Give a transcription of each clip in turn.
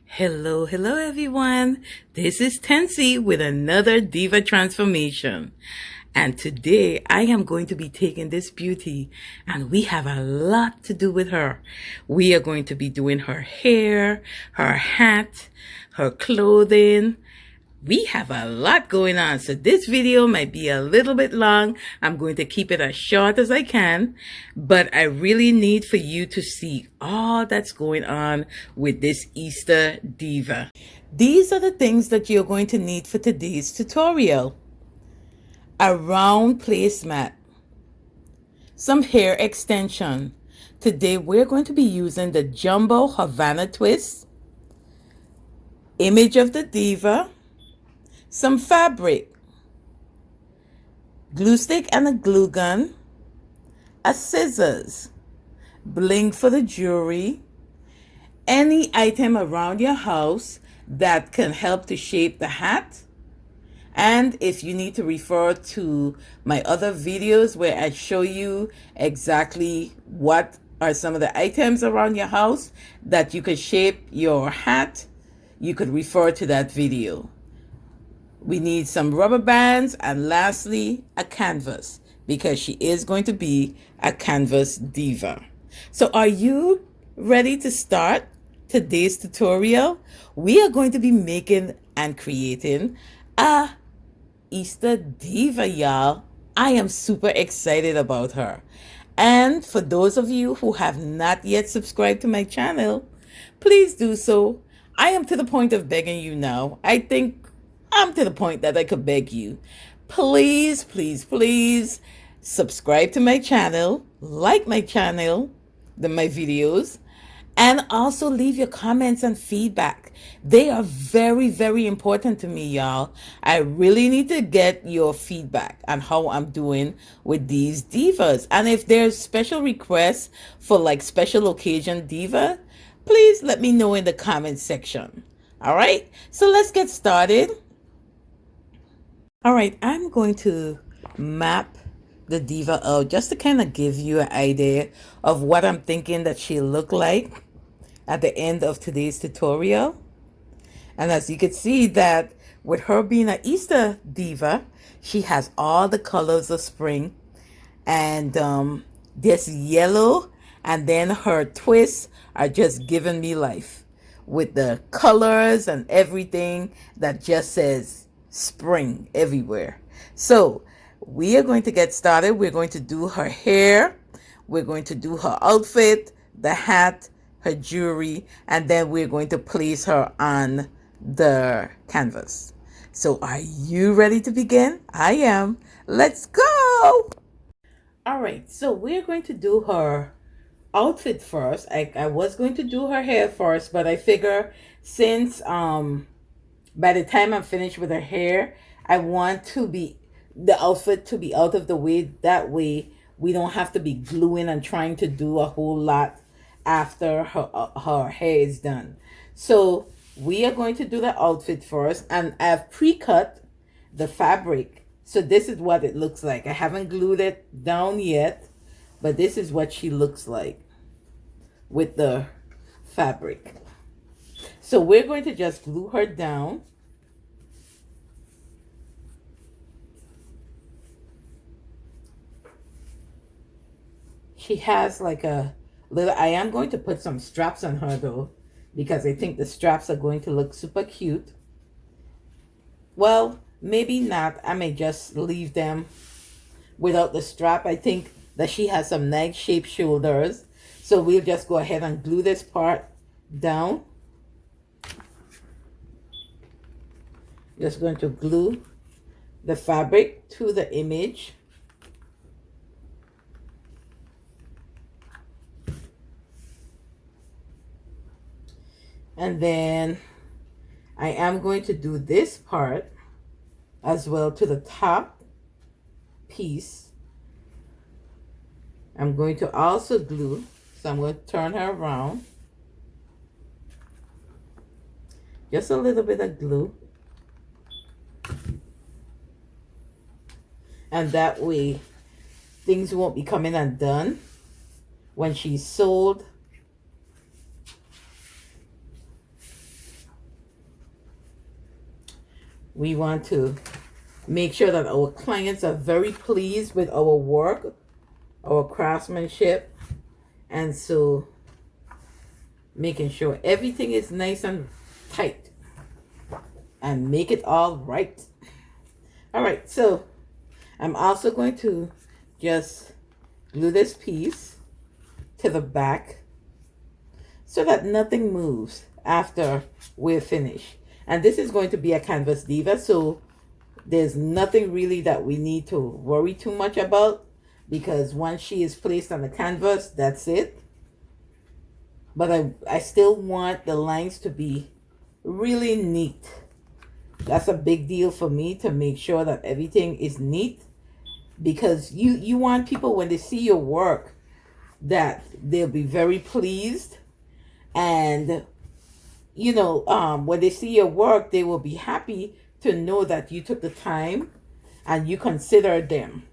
Hello everyone. This is Tensi with another Diva transformation. And today I am going to be taking this beauty and we have a lot to do with her. We are going to be doing her hair, her hat, her clothing. We have a lot going on, so this video might be a little bit long. I'm going to keep it as short as I can, but I really need for you to see all that's going on with this Easter Diva. These are the things that you're going to need for today's tutorial. A round placemat, some hair extension. Today we're going to be using the Jumbo Havana Twists, image of the Diva, some fabric, glue stick and a glue gun, a scissors, bling for the jewelry, any item around your house that can help to shape the hat. And if you need to refer to my other videos where I show you exactly what are some of the items around your house that you could shape your hat, you could refer to that video. We need some rubber bands, and lastly, a canvas, because she is going to be a canvas diva. So are you ready to start today's tutorial? We are going to be making and creating a Easter Diva, y'all. I am super excited about her. And for those of you who have not yet subscribed to my channel, please do so. I am to the point of begging you now. I think I'm to the point that I could beg you. Please, please, please subscribe to my channel, like my channel, my videos, and also leave your comments and feedback. They are very, very important to me, y'all. I really need to get your feedback on how I'm doing with these divas. And if there's special requests for like special occasion diva, please let me know in the comment section. All right, so let's get started. All right, I'm going to map the diva out just to kind of give you an idea of what I'm thinking that she'll look like at the end of today's tutorial. And as you can see that with her being an Easter diva, she has all the colors of spring. And this yellow, and then her twists are just giving me life with the colors and everything that just says spring everywhere. So we are going to get started. We're going to do her hair, we're going to do her outfit, the hat, her jewelry, and then we're going to place her on the canvas. So are you ready to begin? I am. Let's go. All right, so we're going to do her outfit first. I was going to do her hair first, but I figure since by the time I'm finished with her hair, I want the outfit to be out of the way. That way we don't have to be gluing and trying to do a whole lot after her hair is done. So we are going to do the outfit first, and I've pre-cut the fabric. So this is what it looks like. I haven't glued it down yet, but this is what she looks like with the fabric. So we're going to just glue her down. She has like a little, I am going to put some straps on her though, because I think the straps are going to look super cute. Well, maybe not. I may just leave them without the strap. I think that she has some nice shaped shoulders. So we'll just go ahead and glue this part down. Just going to glue the fabric to the image. And then I am going to do this part as well to the top piece. I'm going to also glue, so I'm going to turn her around. Just a little bit of glue. And that way things won't be coming undone when she's sold. We want to make sure that our clients are very pleased with our work, our craftsmanship, and so making sure everything is nice and tight and make it all right. All right, so I'm also going to just glue this piece to the back so that nothing moves after we're finished. And this is going to be a canvas diva, so there's nothing really that we need to worry too much about, because once she is placed on the canvas, that's it. But I still want the lines to be really neat. That's a big deal for me, to make sure that everything is neat, because you want people, when they see your work, that they'll be very pleased. And you know, when they see your work, they will be happy to know that you took the time and you considered them.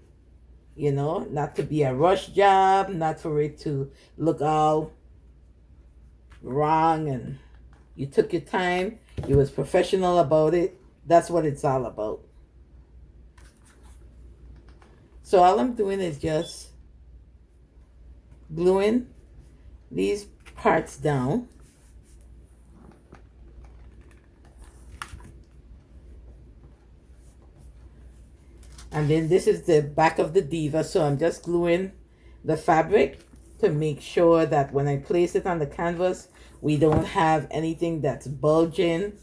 You know, not to be a rush job, not for it to look all wrong, and you took your time, you was professional about it. That's what it's all about. So all I'm doing is just gluing these parts down. And then this is the back of the diva, so I'm just gluing the fabric to make sure that when I place it on the canvas, we don't have anything that's bulging,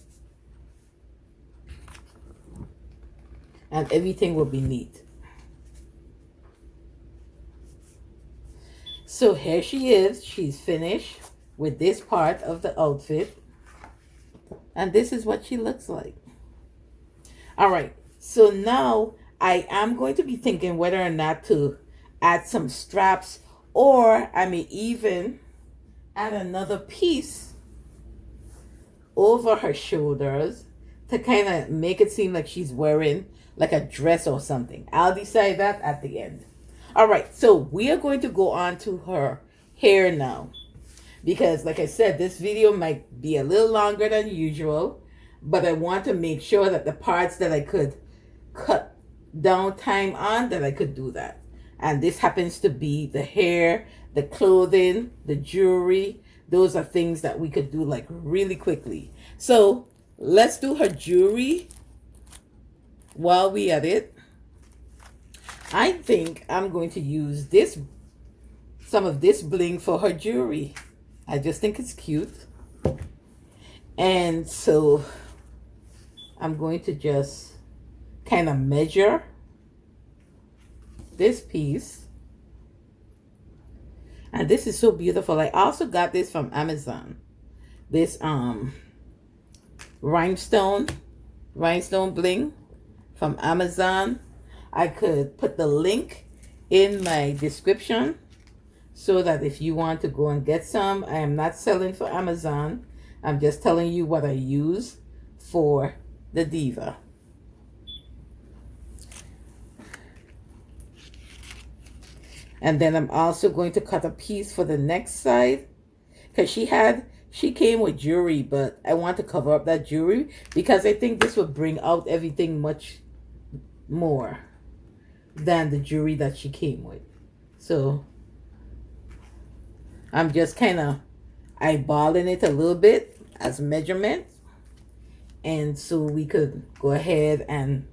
and everything will be neat. So here she is. She's finished with this part of the outfit, and this is what she looks like. All right, so now I am going to be thinking whether or not to add some straps, or I may even add another piece over her shoulders to kind of make it seem like she's wearing like a dress or something. I'll decide that at the end. All right, so we are going to go on to her hair now, because like I said, this video might be a little longer than usual, but I want to make sure that the parts that I could cut down time on, that I could do that. And this happens to be the hair, the clothing, the jewelry. Those are things that we could do like really quickly. So let's do her jewelry while we at it. I think I'm going to use some of this bling for her jewelry. I just think it's cute. And so I'm going to just kind of measure this piece. And this is so beautiful. I also got this from Amazon. This rhinestone bling from Amazon. I could put the link in my description so that if you want to go and get some, I am not selling for Amazon. I'm just telling you what I use for the diva. And then I'm also going to cut a piece for the next side, because she came with jewelry, but I want to cover up that jewelry because I think this will bring out everything much more than the jewelry that she came with. So I'm just kind of eyeballing it a little bit as measurement, and so we could go ahead and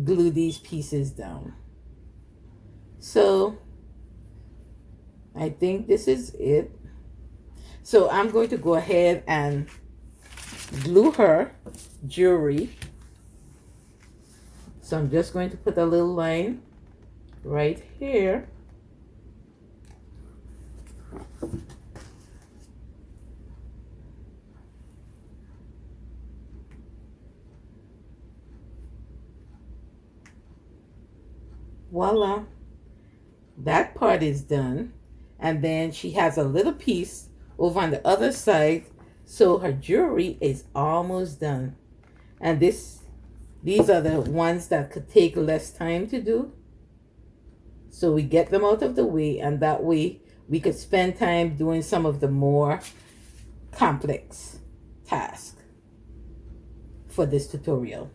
glue these pieces down. So I think this is it. So I'm going to go ahead and glue her jewelry. So I'm just going to put a little line right here. Voila. That part is done. And then she has a little piece over on the other side. So her jewelry is almost done. And these are the ones that could take less time to do. So we get them out of the way, and that way we could spend time doing some of the more complex tasks for this tutorial.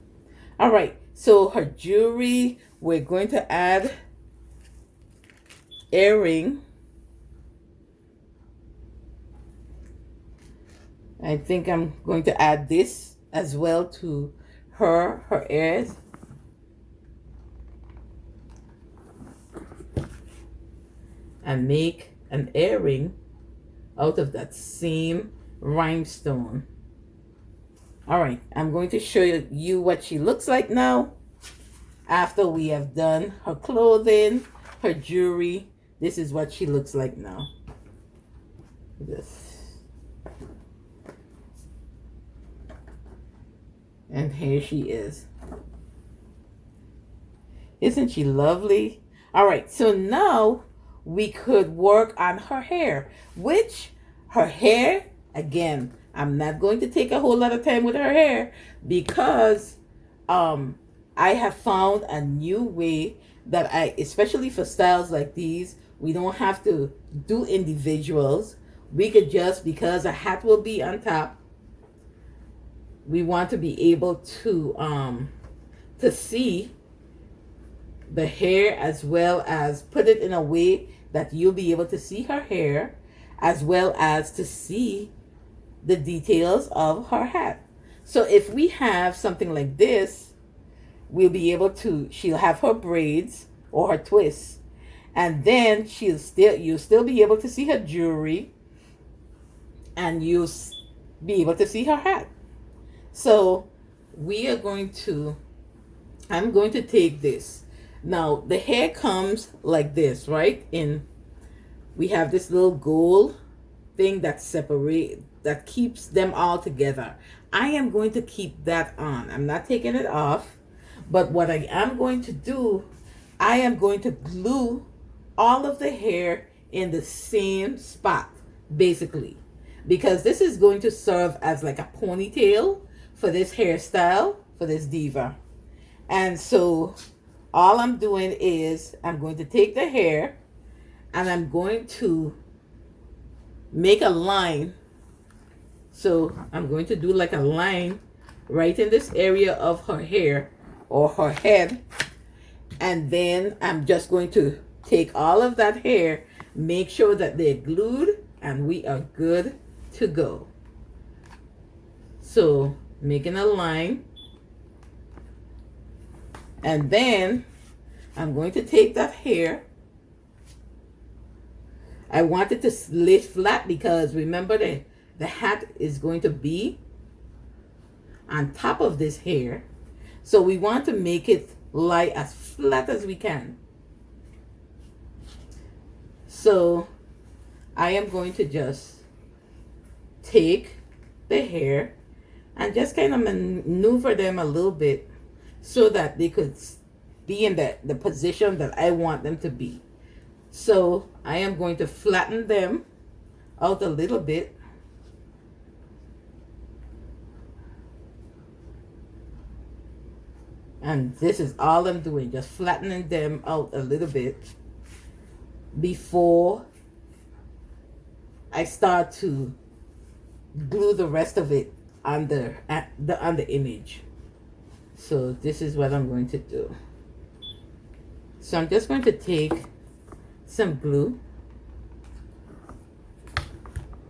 All right, so her jewelry, we're going to add earring. I think I'm going to add this as well to her ears. And make an earring out of that same rhinestone. All right, I'm going to show you what she looks like now. After we have done her clothing, her jewelry, this is what she looks like now. This. And here she is. Isn't she lovely? All right, so now we could work on her hair, which her hair, again, I'm not going to take a whole lot of time with her hair because I have found a new way that especially for styles like these, we don't have to do individuals. We could just, because a hat will be on top, we want to be able to see the hair as well as put it in a way that you'll be able to see her hair as well as to see the details of her hat. So if we have something like this, we'll be able to, she'll have her braids or her twists, and then you'll still be able to see her jewelry, and you'll be able to see her hat. So we are going to, I'm going to take this. Now the hair comes like this, right? We have this little gold thing that keeps them all together. I am going to keep that on. I'm not taking it off, but what I am going to do, I am going to glue all of the hair in the same spot, basically, because this is going to serve as like a ponytail for this hairstyle, for this diva. And so all I'm doing is I'm going to take the hair and I'm going to make a line. So I'm going to do like a line right in this area of her hair or her head. And then I'm just going to take all of that hair, make sure that they're glued, and we are good to go. So making a line. And then I'm going to take that hair. I want it to lay flat because remember the hat is going to be on top of this hair. So we want to make it lie as flat as we can. So I am going to just take the hair and just kind of maneuver them a little bit so that they could be in the position that I want them to be. So I am going to flatten them out a little bit. And this is all I'm doing, just flattening them out a little bit before I start to glue the rest of it on the image. So this is what I'm going to do. So I'm just going to take some glue,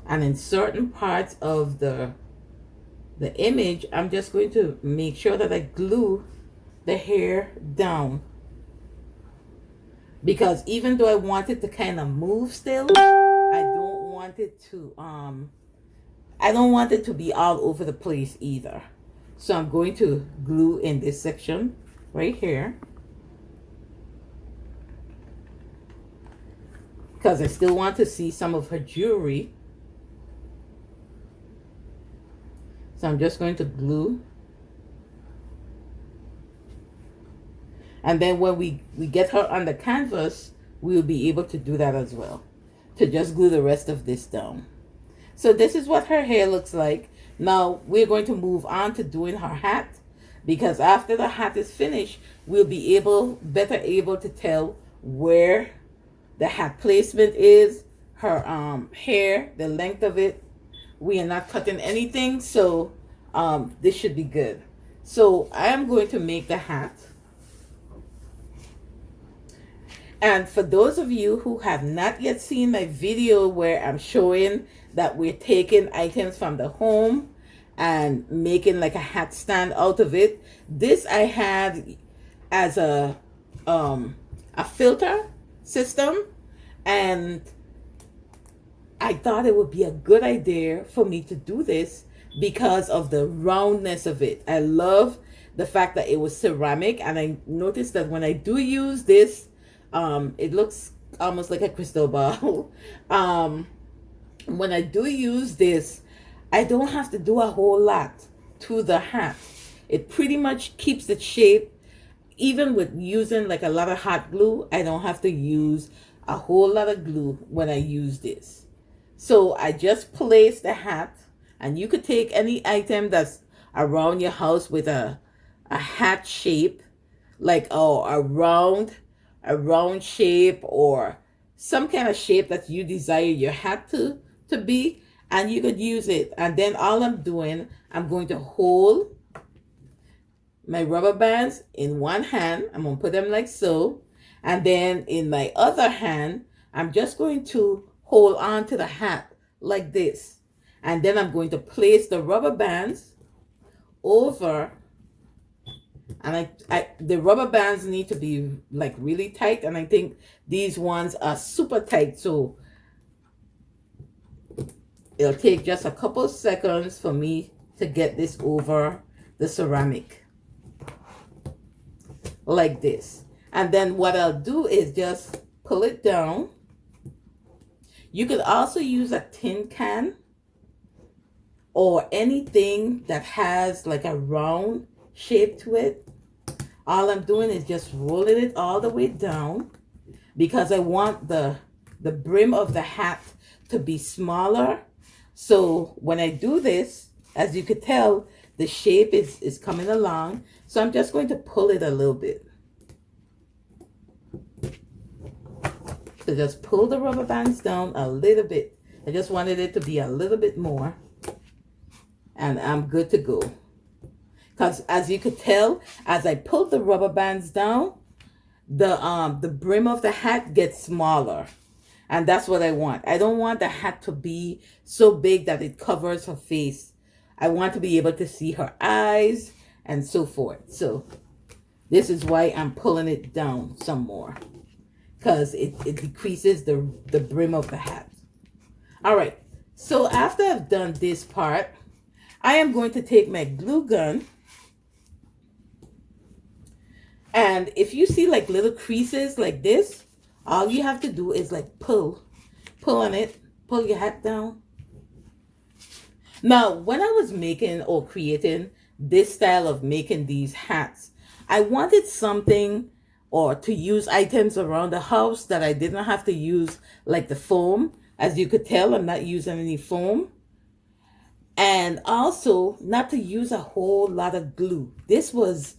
and in certain parts of the image, I'm just going to make sure that I glue the hair down, because even though I want it to kind of move still, I don't want it to be all over the place either. So I'm going to glue in this section right here, because I still want to see some of her jewelry. So I'm just going to glue. And then when we get her on the canvas, we'll be able to do that as well, to just glue the rest of this down. So this is what her hair looks like. Now we're going to move on to doing her hat, because after the hat is finished, we'll be better able to tell where the hat placement is, her hair, the length of it. We are not cutting anything, so this should be good. So I am going to make the hat. And for those of you who have not yet seen my video where I'm showing that we're taking items from the home and making like a hat stand out of it, this I had as a filter system, and I thought it would be a good idea for me to do this because of the roundness of it. I love the fact that it was ceramic, and I noticed that when I do use this, it looks almost like a crystal ball. When I do use this, I don't have to do a whole lot to the hat. It pretty much keeps its shape. Even with using like a lot of hot glue, I don't have to use a whole lot of glue when I use this. So I just place the hat, and you could take any item that's around your house with a hat shape, like a round shape, or some kind of shape that you desire your hat to be, and you could use it. And then all I'm doing, I'm going to hold my rubber bands in one hand. I'm going to put them like so. And then in my other hand, I'm just going to hold on to the hat like this. And then I'm going to place the rubber bands over. And the rubber bands need to be like really tight. And I think these ones are super tight. So it'll take just a couple seconds for me to get this over the ceramic. Like this. And then what I'll do is just pull it down. You could also use a tin can or anything that has like a round shape to it. All I'm doing is just rolling it all the way down because I want the brim of the hat to be smaller. So when I do this, as you could tell, the shape is coming along. So I'm just going to pull it a little bit. So just pull the rubber bands down a little bit. I just wanted it to be a little bit more. And I'm good to go. Because as you could tell, as I pull the rubber bands down, the brim of the hat gets smaller. And that's what I want. I don't want the hat to be so big that it covers her face. I want to be able to see her eyes and so forth. So this is why I'm pulling it down some more, because it decreases the brim of the hat. All right. So after I've done this part, I am going to take my glue gun. And if you see like little creases like this, all you have to do is like pull on it, pull your hat down. Now, when I was making or creating this style of making these hats, I wanted something or to use items around the house that I didn't have to use like the foam. As you could tell, I'm not using any foam. And also not to use a whole lot of glue. This was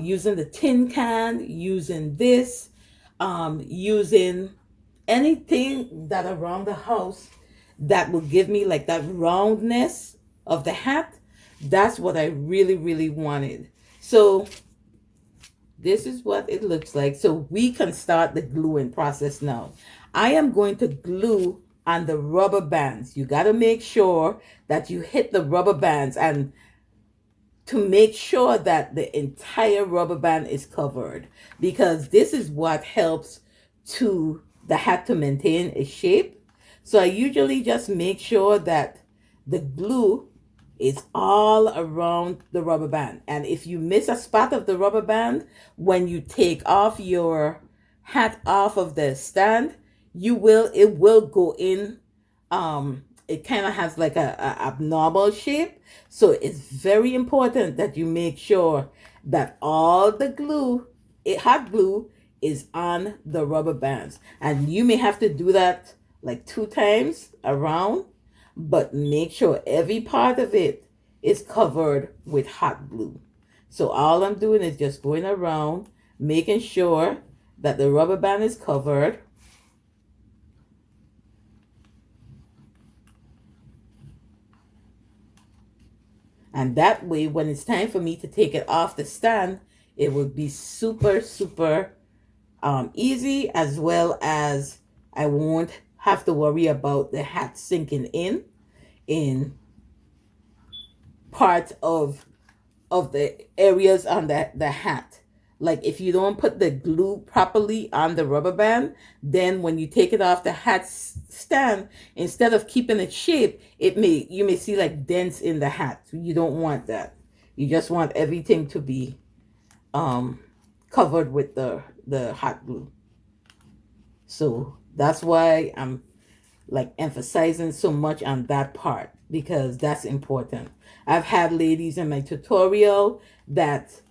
using the tin can, using this, using anything that around the house that will give me like that roundness of the hat. That's what I really, really wanted. So this is what it looks like. So we can start the gluing process now. I am going to glue on the rubber bands. You got to make sure that you hit the rubber bands, and to make sure that the entire rubber band is covered, because this is what helps to the hat to maintain its shape. So I usually just make sure that the glue is all around the rubber band. And if you miss a spot of the rubber band, when you take off your hat off of the stand, it will go in. It kind of has like a abnormal shape. So it's very important that you make sure that all the glue, hot glue, is on the rubber bands. And you may have to do that like 2 times around, but make sure every part of it is covered with hot glue. So all I'm doing is just going around, making sure that the rubber band is covered. And that way, when it's time for me to take it off the stand, it will be super, super easy, as well as I won't have to worry about the hat sinking in part of the areas on the hat. Like if you don't put the glue properly on the rubber band, then when you take it off the hat stand, instead of keeping it shape, you may see like dents in the hat. You don't want that. You just want everything to be covered with the hot glue. So that's why I'm like emphasizing so much on that part, because that's important. I've had ladies in my tutorial that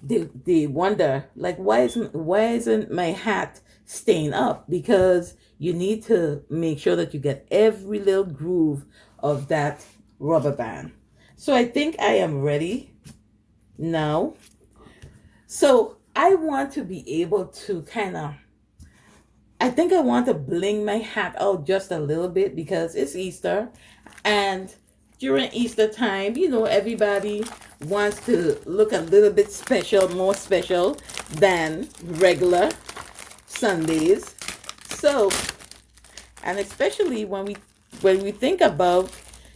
they wonder like, why isn't my hat staying up? Because you need to make sure that you get every little groove of that rubber band. So I think I am ready now. So I want to be able to I think I want to bling my hat out just a little bit because it's Easter. And during Easter time, everybody wants to look a little bit special, more special than regular Sundays. So, and especially when we think about,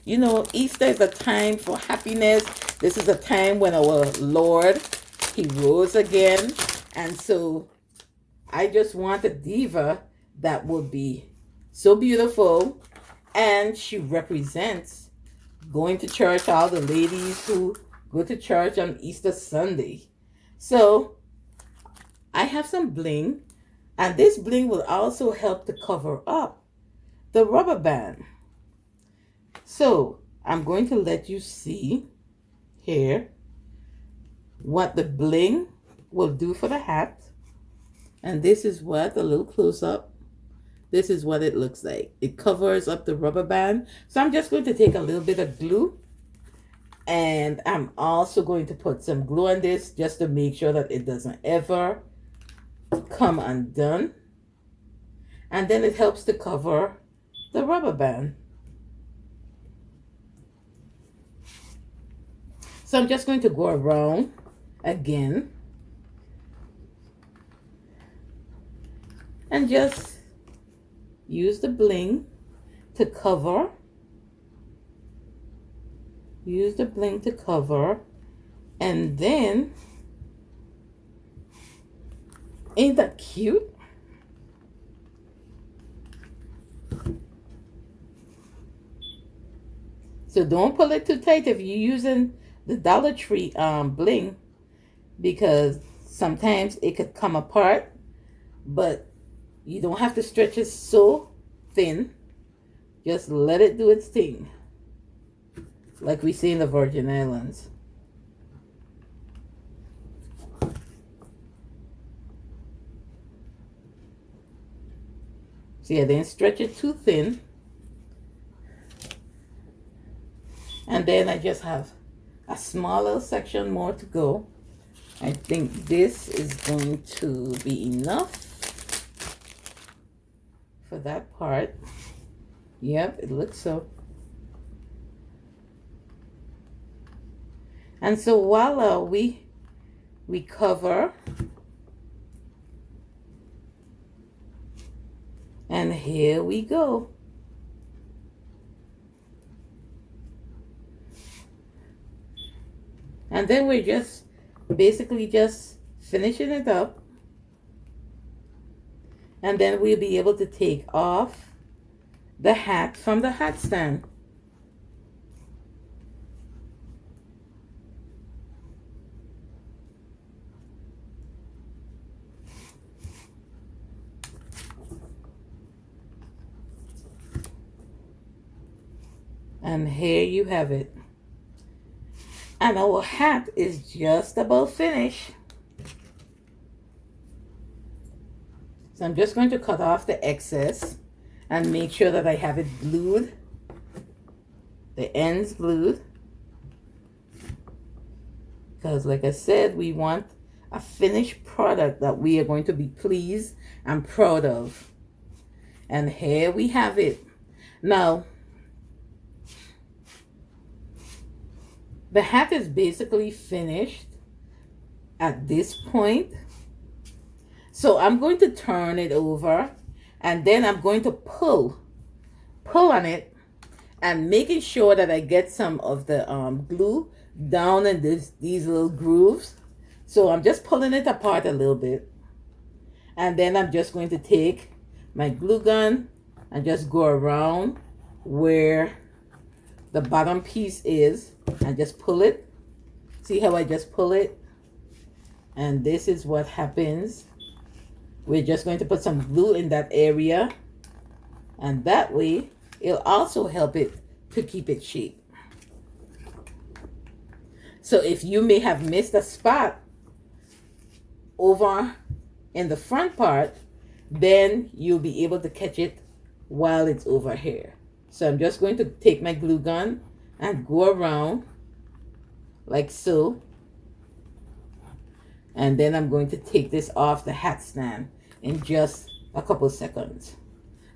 Easter is a time for happiness. This is a time when our Lord, he rose again. And so I just want a diva that will be so beautiful, and she represents going to church, all the ladies who go to church on Easter Sunday. So I have some bling, and this bling will also help to cover up the rubber band. So I'm going to let you see here what the bling will do for the hat. And this is what, a little close up, this is what it looks like. It covers up the rubber band. So I'm just going to take a little bit of glue, and I'm also going to put some glue on this just to make sure that it doesn't ever come undone. And then it helps to cover the rubber band. So I'm just going to go around again and just use the bling to cover. Use the bling to cover. And then, ain't that cute? So don't pull it too tight if you're using the Dollar Tree bling, because sometimes it could come apart, but you don't have to stretch it so thin. Just let it do its thing, like we see in the Virgin Islands. See, I didn't stretch it too thin. And then I just have a small little section more to go. I think this is going to be enough for that part. Yep, it looks so. And so while we cover, and here we go. And then we're just basically just finishing it up. And then we'll be able to take off the hat from the hat stand. And here you have it. And our hat is just about finished. So I'm just going to cut off the excess and make sure that I have it glued, the ends glued. Because like I said, we want a finished product that we are going to be pleased and proud of. And here we have it. Now, The hat is basically finished at this point. So I'm going to turn it over, and then I'm going to pull on it, and making sure that I get some of the glue down in these little grooves. So I'm just pulling it apart a little bit, and then I'm just going to take my glue gun and just go around where the bottom piece is and just pull it. See how I just pull it? And this is what happens. We're just going to put some glue in that area, and that way it'll also help it to keep its shape. So if you may have missed a spot over in the front part, then you'll be able to catch it while it's over here. So I'm just going to take my glue gun and go around like so. And then I'm going to take this off the hat stand in just a couple seconds.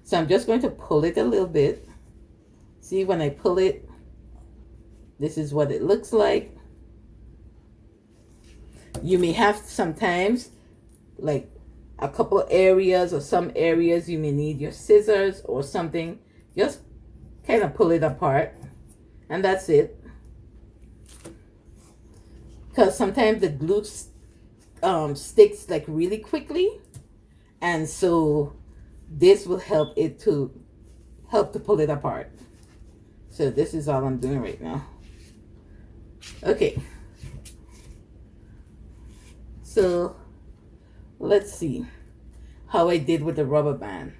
So I'm just going to pull it a little bit. See, when I pull it, this is what it looks like. You may have sometimes like a couple areas, or some areas you may need your scissors or something. Just kind of pull it apart, and that's it. Because sometimes the glue sticks like really quickly, and so this will help it to pull it apart. So this is all I'm doing right now. Okay, so let's see how I did with the rubber band.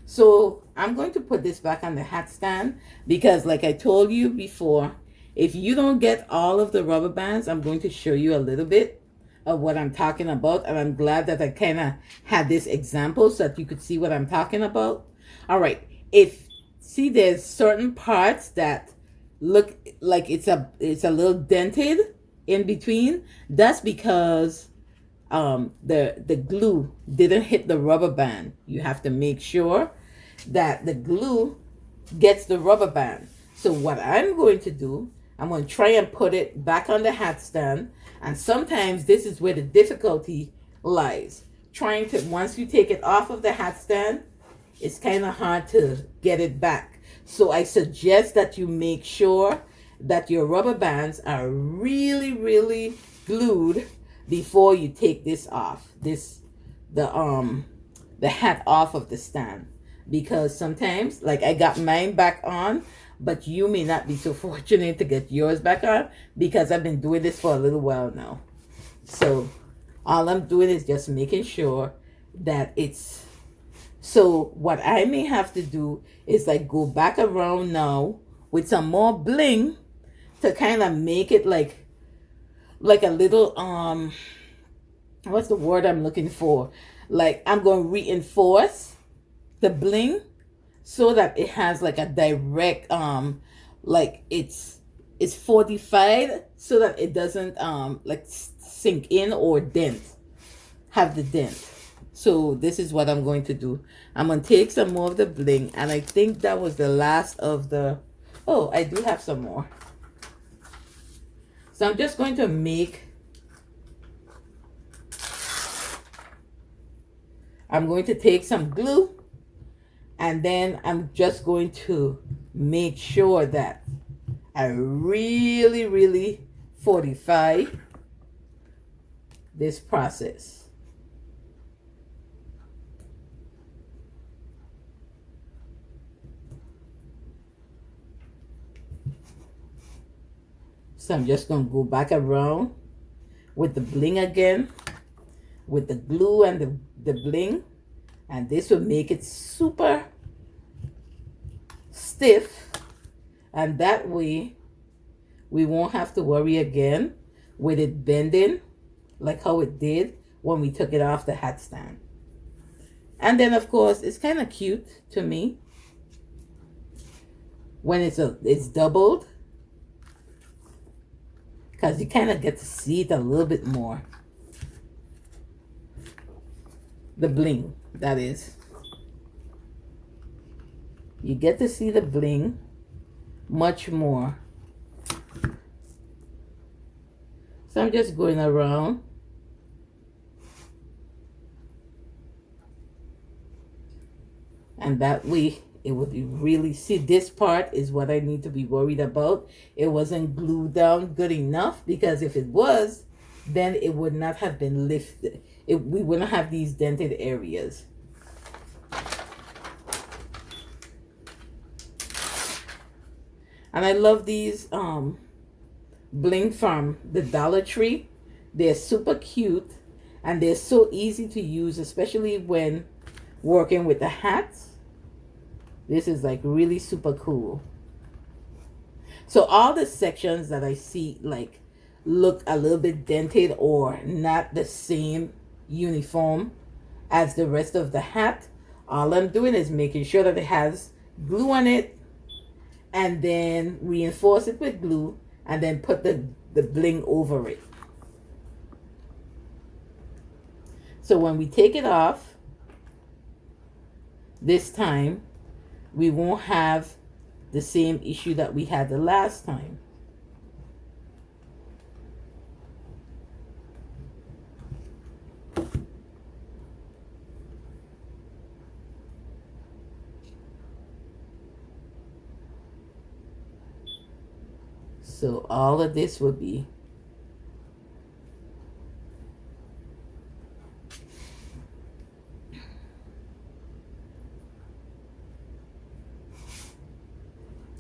So I'm going to put this back on the hat stand, because like I told you before, if you don't get all of the rubber bands, I'm going to show you a little bit of what I'm talking about. And I'm glad that I kind of had this example so that you could see what I'm talking about. All right, see, there's certain parts that look like it's a little dented in between. That's because the glue didn't hit the rubber band. You have to make sure that the glue gets the rubber band. So what I'm going to do, I'm going to try and put it back on the hat stand. And sometimes this is where the difficulty lies. Trying to, once you take it off of the hat stand, it's kind of hard to get it back. So I suggest that you make sure that your rubber bands are really, really glued before you take this off, the hat off of the stand. Because sometimes, like I got mine back on, but you may not be so fortunate to get yours back on, because I've been doing this for a little while now. So all I'm doing is just making sure that it's, so what I may have to do is like go back around now with some more bling to kind of make it like a little, what's the word I'm looking for? Like I'm going to reinforce the bling so that it has like a direct, like it's fortified so that it doesn't like sink in or have the dent. So this is what I'm going to do. I'm going to take some more of the bling, and I think that was the last of the, oh, I do have some more. So I'm just going to I'm going to take some glue, and then I'm just going to make sure that I really, really fortify this process. So I'm just going to go back around with the bling again, with the glue and the bling, and this will make it super stiff, and that way we won't have to worry again with it bending like how it did when we took it off the hat stand. And then of course it's kind of cute to me when it's doubled, because you kind of get to see it a little bit more. The bling, that is. You get to see the bling much more So I'm just going around. And that way it would be really, see, this part is what I need to be worried about. It wasn't glued down good enough, because if it was, then it would not have been lifted. We wouldn't have these dented areas. And I love these bling from the Dollar Tree. They're super cute and they're so easy to use, especially when working with the hats. This is like really super cool. So all the sections that I see like look a little bit dented or not the same uniform as the rest of the hat, all I'm doing is making sure that it has glue on it, and then reinforce it with glue, and then put the bling over it. So when we take it off, this time we won't have the same issue that we had the last time. So all of this will be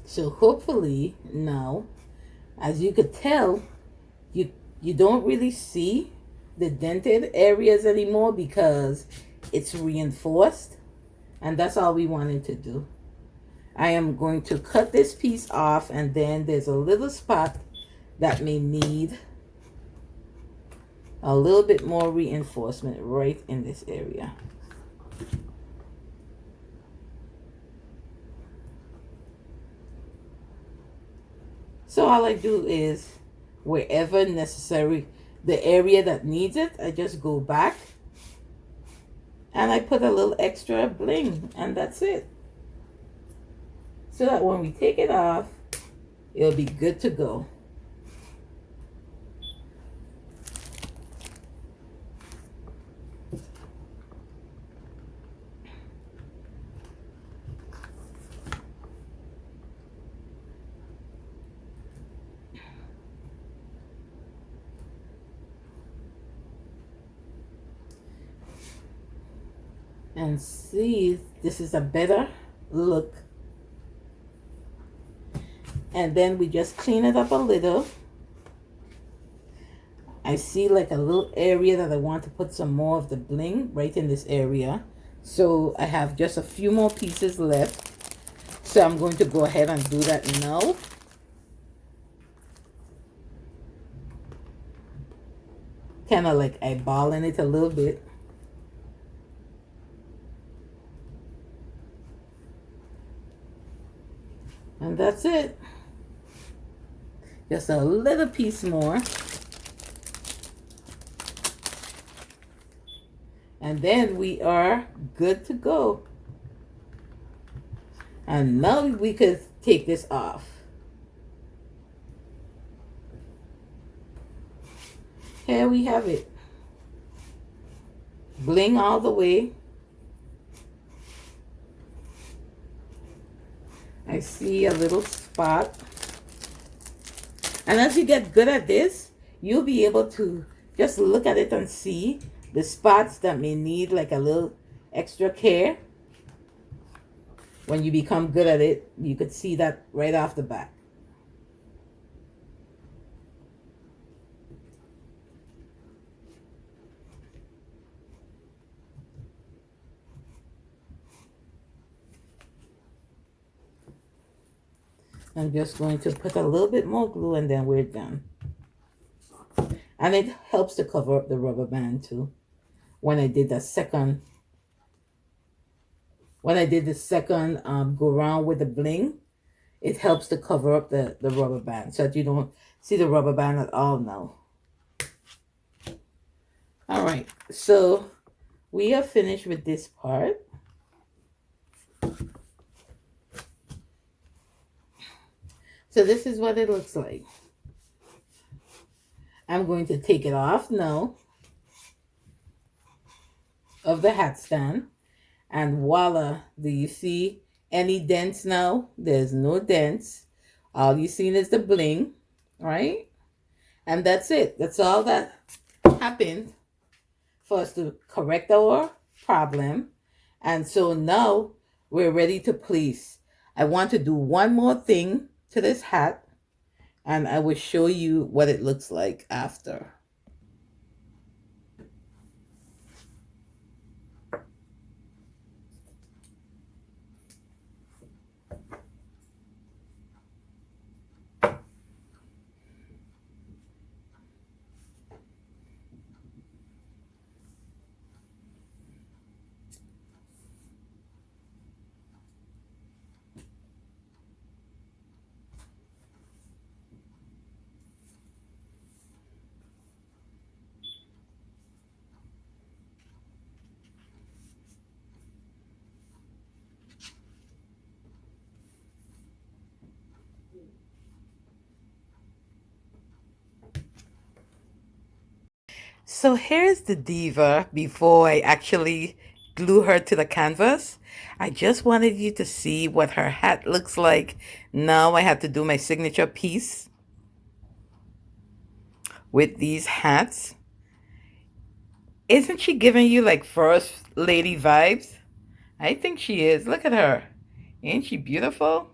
so hopefully now, as you could tell, you don't really see the dented areas anymore because it's reinforced, and that's all we wanted to do. I am going to cut this piece off, and then there's a little spot that may need a little bit more reinforcement right in this area. So all I do is, wherever necessary, the area that needs it, I just go back and I put a little extra bling, and that's it. So that when we take it off, it'll be good to go. And see, this is a better look. And then we just clean it up a little. I see like a little area that I want to put some more of the bling right in this area. So I have just a few more pieces left. So I'm going to go ahead and do that now. Kind of like eyeballing it a little bit. And that's it. Just a little piece more. And then we are good to go. And now we could take this off. Here we have it. Bling all the way. I see a little spot. And as you get good at this, you'll be able to just look at it and see the spots that may need like a little extra care. When you become good at it, you could see that right off the bat. I'm just going to put a little bit more glue and then we're done. And it helps to cover up the rubber band too. When I did the second go around with the bling, it helps to cover up the rubber band so that you don't see the rubber band at all now. All right, so we are finished with this part. So this is what it looks like. I'm going to take it off now of the hat stand. And voila, do you see any dents now? There's no dents. All you seen is the bling, right? And that's it. That's all that happened for us to correct our problem. And so now we're ready to place. I want to do one more thing to this hat, and I will show you what it looks like after. So here's the diva before I actually glue her to the canvas. I just wanted you to see what her hat looks like. Now I have to do my signature piece with these hats. Isn't she giving you like first lady vibes? I think she is. Look at her. Ain't she beautiful?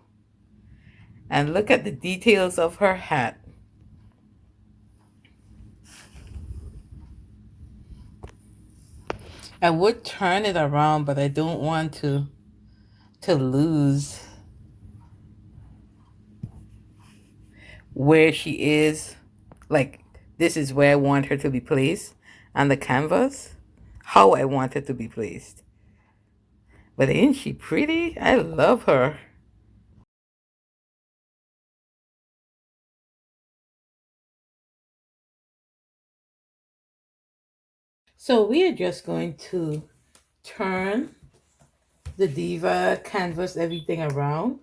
And look at the details of her hat. I would turn it around, but I don't want to lose where she is. Like, this is where I want her to be placed on the canvas. How I want her to be placed. But ain't she pretty? I love her. So we are just going to turn the diva, canvas everything around,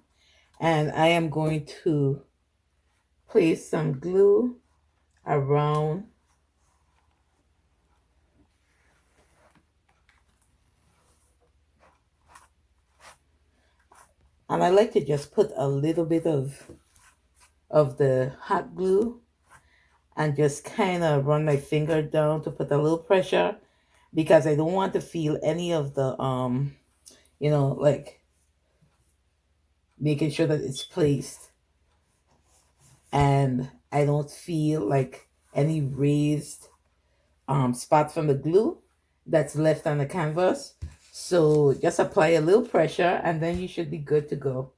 and I am going to place some glue around and I like to just put a little bit of the hot glue and just kind of run my finger down to put a little pressure because I don't want to feel any of the like making sure that it's placed and I don't feel like any raised spot from the glue that's left on the canvas. So just apply a little pressure and then you should be good to go.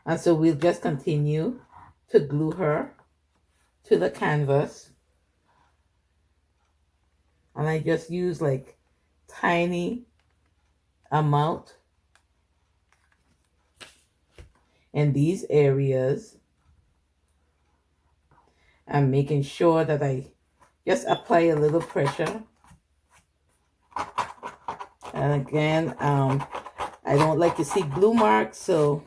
And so we'll just continue to glue her to the canvas. And I just use like tiny amount in these areas. I'm making sure that I just apply a little pressure. And again, I don't like to see glue marks, so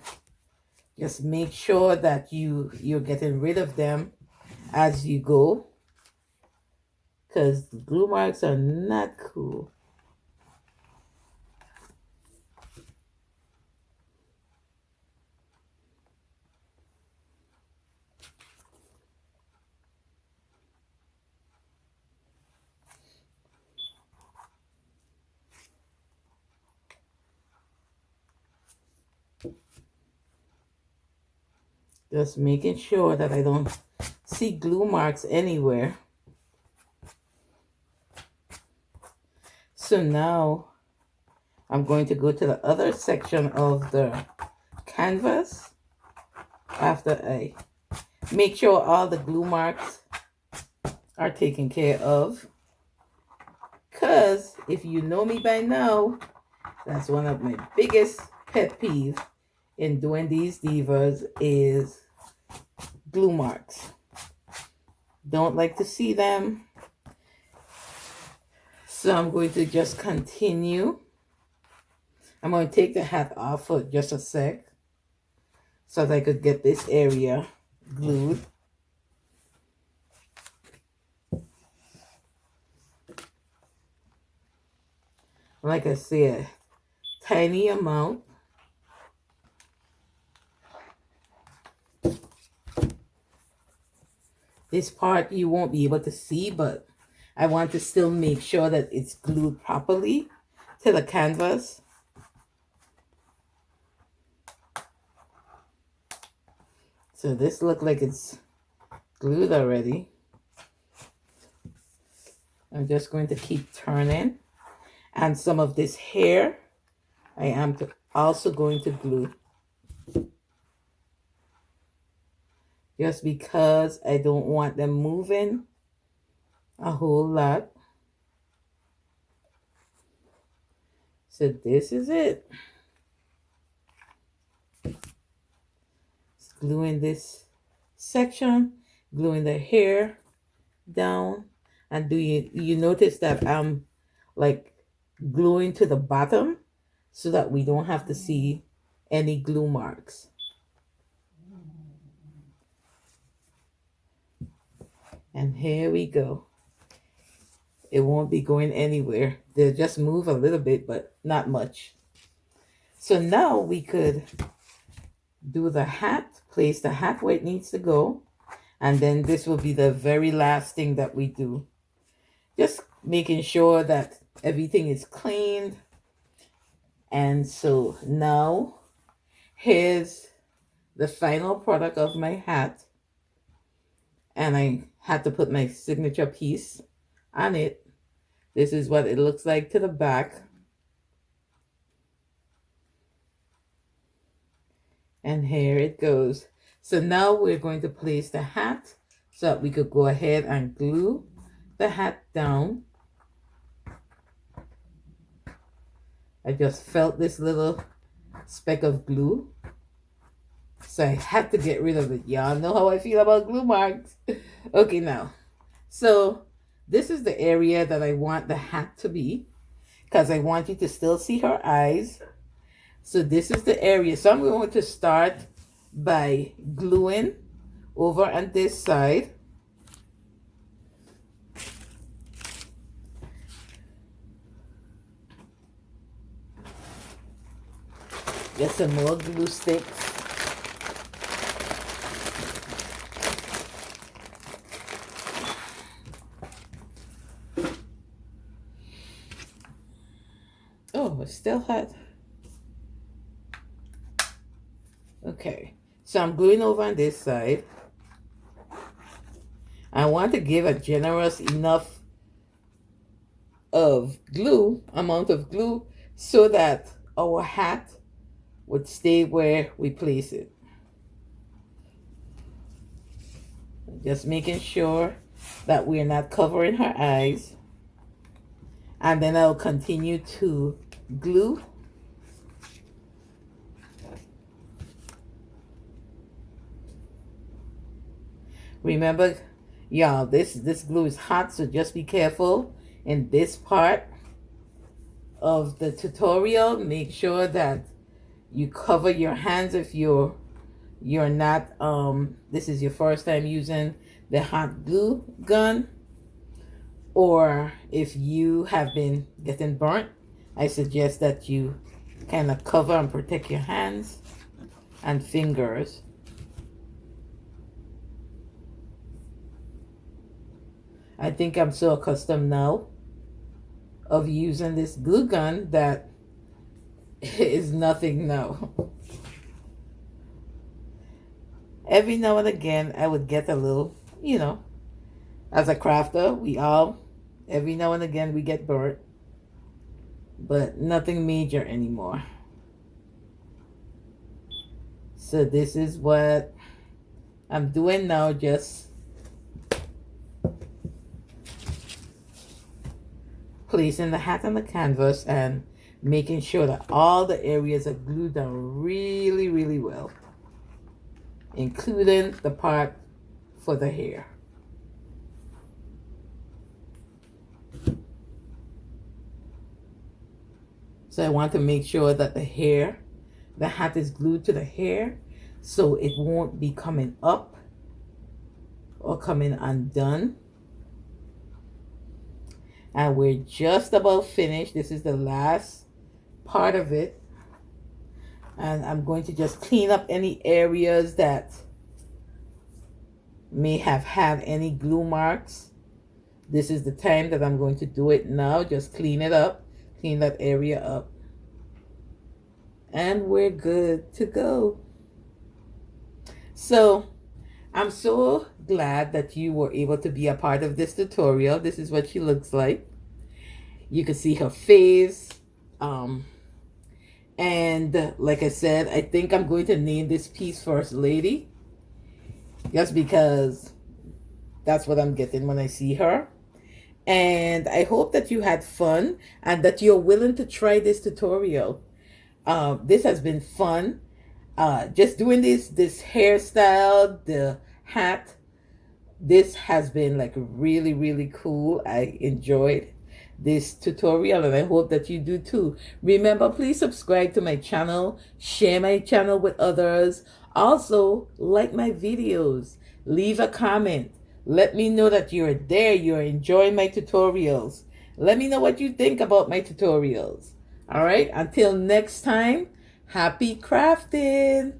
just make sure that you're getting rid of them as you go, because glue marks are not cool. Just making sure that I don't see glue marks anywhere. So now I'm going to go to the other section of the canvas after I make sure all the glue marks are taken care of. Because if you know me by now, that's one of my biggest pet peeves in doing these divas is glue marks. Don't like to see them. So I'm going to just continue. I'm going to take the hat off for just a sec so that I could get this area glued. Like I said, tiny amount. This part you won't be able to see, but I want to still make sure that it's glued properly to the canvas. So this looks like it's glued already. I'm just going to keep turning. And some of this hair, I am also going to glue. Just because I don't want them moving a whole lot. So this is it. Just gluing this section, gluing the hair down. And do you notice that I'm like gluing to the bottom so that we don't have to see any glue marks. And here we go. It won't be going anywhere. They'll just move a little bit, but not much. So now we could do the hat, place the hat where it needs to go. And then this will be the very last thing that we do. Just making sure that everything is cleaned. And so now here's the final product of my hat. And I had to put my signature piece on it. This is what it looks like to the back. And here it goes. So now we're going to place the hat so that we could go ahead and glue the hat down. I just felt this little speck of glue, so I had to get rid of it. Y'all know how I feel about glue marks. Okay, now, so this is the area that I want the hat to be, because I want you to still see her eyes. So this is the area. So I'm going to start by gluing over on this side. Get some more glue sticks. Oh, it's still hot. Okay, so I'm gluing over on this side. I want to give a generous enough of glue, amount of glue, so that our hat would stay where we place it. Just making sure that we're not covering her eyes. And then I'll continue to glue. Remember, y'all, this glue is hot, so just be careful in this part of the tutorial. Make sure that you cover your hands if you're not this is your first time using the hot glue gun, or if you have been getting burnt. I suggest that you kind of cover and protect your hands and fingers. I think I'm so accustomed now of using this glue gun that it is nothing now. Every now and again, I would get a little, as a crafter, every now and again, we get burnt, but nothing major anymore. So this is what I'm doing now, just placing the hat on the canvas and making sure that all the areas are glued down really, really well, including the part for the hair. So I want to make sure that the hat is glued to the hair, so it won't be coming up or coming undone. And we're just about finished. This is the last part of it. And I'm going to just clean up any areas that may have had any glue marks. This is the time that I'm going to do it now. Just clean it up. Clean that area up. And we're good to go. So I'm so glad that you were able to be a part of this tutorial. This is what she looks like. You can see her face. And like I said, I think I'm going to name this piece First Lady. Just because that's what I'm getting when I see her. And I hope that you had fun and that you're willing to try this tutorial. This has been fun. Just doing this hairstyle, the hat. This has been like really, really cool. I enjoyed this tutorial and I hope that you do too. Remember, please subscribe to my channel, share my channel with others. Also, like my videos, leave a comment. Let me know that you're there, you're enjoying my tutorials. Let me know what you think about my tutorials. All right, until next time, happy crafting.